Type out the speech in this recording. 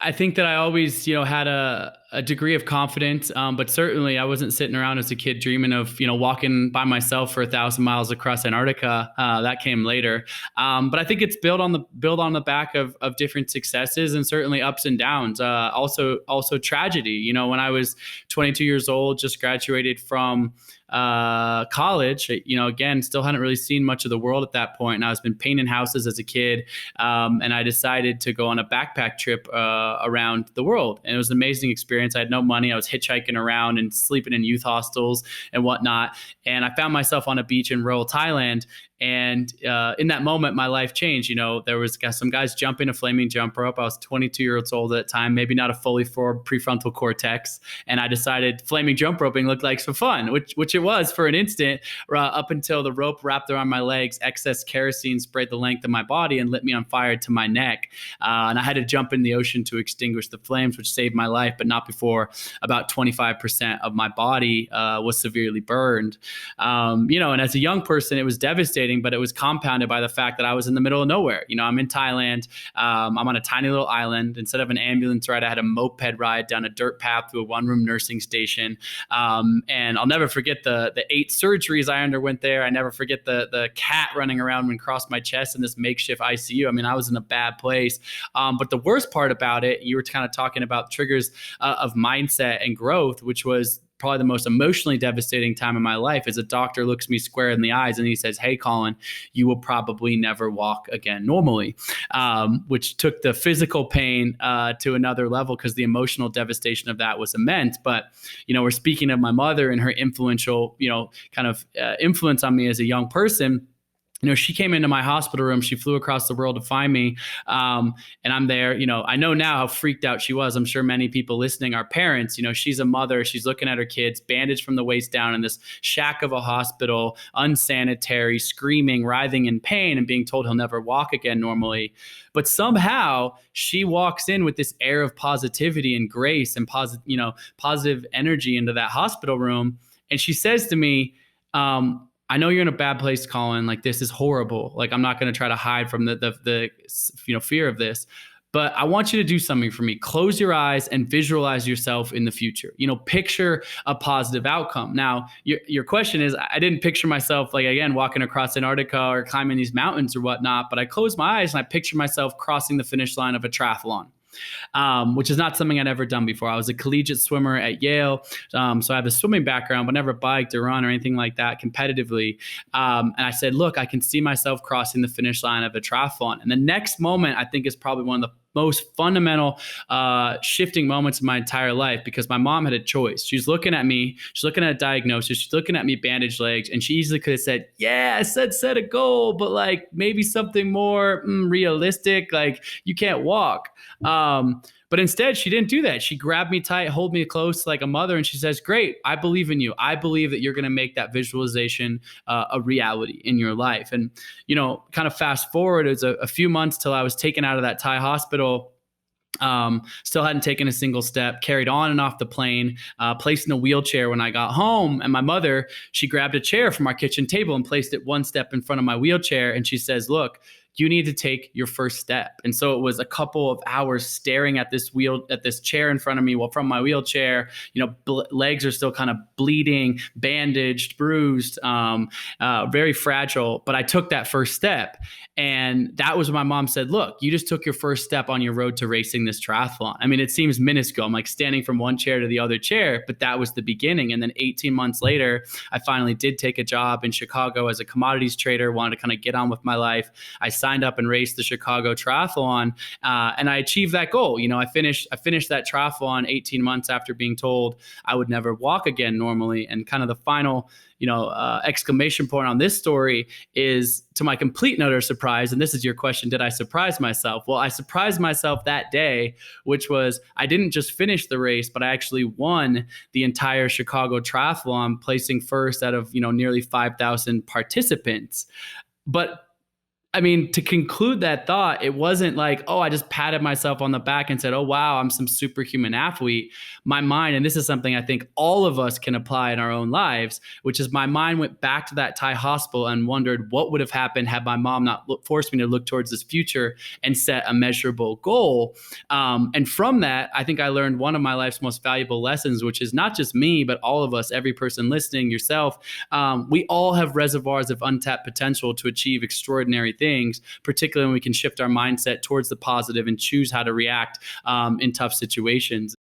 I think that I always, had a degree of confidence, but certainly I wasn't sitting around as a kid dreaming of, walking by myself for 1,000 miles across Antarctica. That came later, but I think it's built on the back of different successes and certainly ups and downs. Also tragedy. When I was 22 years old, just graduated from college. Again, still hadn't really seen much of the world at that point, and I was been painting houses as a kid, and I decided to go on a backpack trip around the world, and it was an amazing experience. I had no money. I was hitchhiking around and sleeping in youth hostels and whatnot, and I found myself on a beach in rural Thailand. And in that moment, my life changed. There was some guys jumping a flaming jump rope. I was 22 years old at the time, maybe not a fully formed prefrontal cortex. And I decided flaming jump roping looked like some fun, which it was for an instant, up until the rope wrapped around my legs, excess kerosene sprayed the length of my body and lit me on fire to my neck. And I had to jump in the ocean to extinguish the flames, which saved my life, but not before about 25% of my body was severely burned. And as a young person, it was devastating, but it was compounded by the fact that I was in the middle of nowhere. I'm in Thailand. I'm on a tiny little island. Instead of an ambulance ride, I had a moped ride down a dirt path to a one-room nursing station. And I'll never forget the 8 surgeries I underwent there. I never forget the cat running around and across my chest in this makeshift ICU. I mean, I was in a bad place. But the worst part about it, you were kind of talking about triggers of mindset and growth, which was probably the most emotionally devastating time in my life, is a doctor looks me square in the eyes and he says, "Hey, Colin, you will probably never walk again normally," which took the physical pain to another level because the emotional devastation of that was immense. But, we're speaking of my mother and her influential, kind of influence on me as a young person. She came into my hospital room. She flew across the world to find me. And I'm there. I know now how freaked out she was. I'm sure many people listening are parents. She's a mother. She's looking at her kids, bandaged from the waist down in this shack of a hospital, unsanitary, screaming, writhing in pain, and being told he'll never walk again normally. But somehow she walks in with this air of positivity and grace and positive energy into that hospital room. And she says to me, "I know you're in a bad place, Colin. Like, this is horrible. Like, I'm not going to try to hide from the fear of this, but I want you to do something for me. Close your eyes and visualize yourself in the future. Picture a positive outcome." Now, your question is, I didn't picture myself, like, again, walking across Antarctica or climbing these mountains or whatnot, but I closed my eyes and I pictured myself crossing the finish line of a triathlon. Which is not something I'd ever done before. I was a collegiate swimmer at Yale, so I have a swimming background, but never biked or run or anything like that competitively. And I said, "Look, I can see myself crossing the finish line of a triathlon." And the next moment, I think, is probably one of the most fundamental shifting moments of my entire life, because my mom had a choice. She's looking at me. She's looking at a diagnosis. She's looking at me bandaged legs. And she easily could have said, "Yeah, I said set a goal, but like maybe something more realistic. Like, you can't walk." But instead, she didn't do that. She grabbed me tight, hold me close like a mother, and she says, "Great, I believe in you. I believe that you're going to make that visualization a reality in your life." And, kind of fast forward, it was a few months till I was taken out of that Thai hospital. Still hadn't taken a single step, carried on and off the plane, placed in a wheelchair when I got home. And my mother, she grabbed a chair from our kitchen table and placed it one step in front of my wheelchair. And she says, "Look, you need to take your first step." And so it was a couple of hours staring at this chair in front of me, while from my wheelchair, legs are still kind of bleeding, bandaged, bruised, very fragile. But I took that first step. And that was when my mom said, "Look, you just took your first step on your road to racing this triathlon." I mean, it seems minuscule. I'm like standing from one chair to the other chair, but that was the beginning. And then 18 months later, I finally did take a job in Chicago as a commodities trader, wanted to kind of get on with my life. I signed up and raced the Chicago Triathlon, and I achieved that goal. I finished that triathlon 18 months after being told I would never walk again normally. And kind of the final exclamation point on this story is, to my complete and utter surprise, and this is your question, did I surprise myself? Well, I surprised myself that day, which was I didn't just finish the race, but I actually won the entire Chicago Triathlon, placing first out of nearly 5,000 participants. But I mean, to conclude that thought, it wasn't like, oh, I just patted myself on the back and said, oh, wow, I'm some superhuman athlete. My mind, and this is something I think all of us can apply in our own lives, which is my mind went back to that Thai hospital and wondered what would have happened had my mom not forced me to look towards this future and set a measurable goal. And from that, I think I learned one of my life's most valuable lessons, which is not just me, but all of us, every person listening, yourself. We all have reservoirs of untapped potential to achieve extraordinary things, particularly when we can shift our mindset towards the positive and choose how to react in tough situations.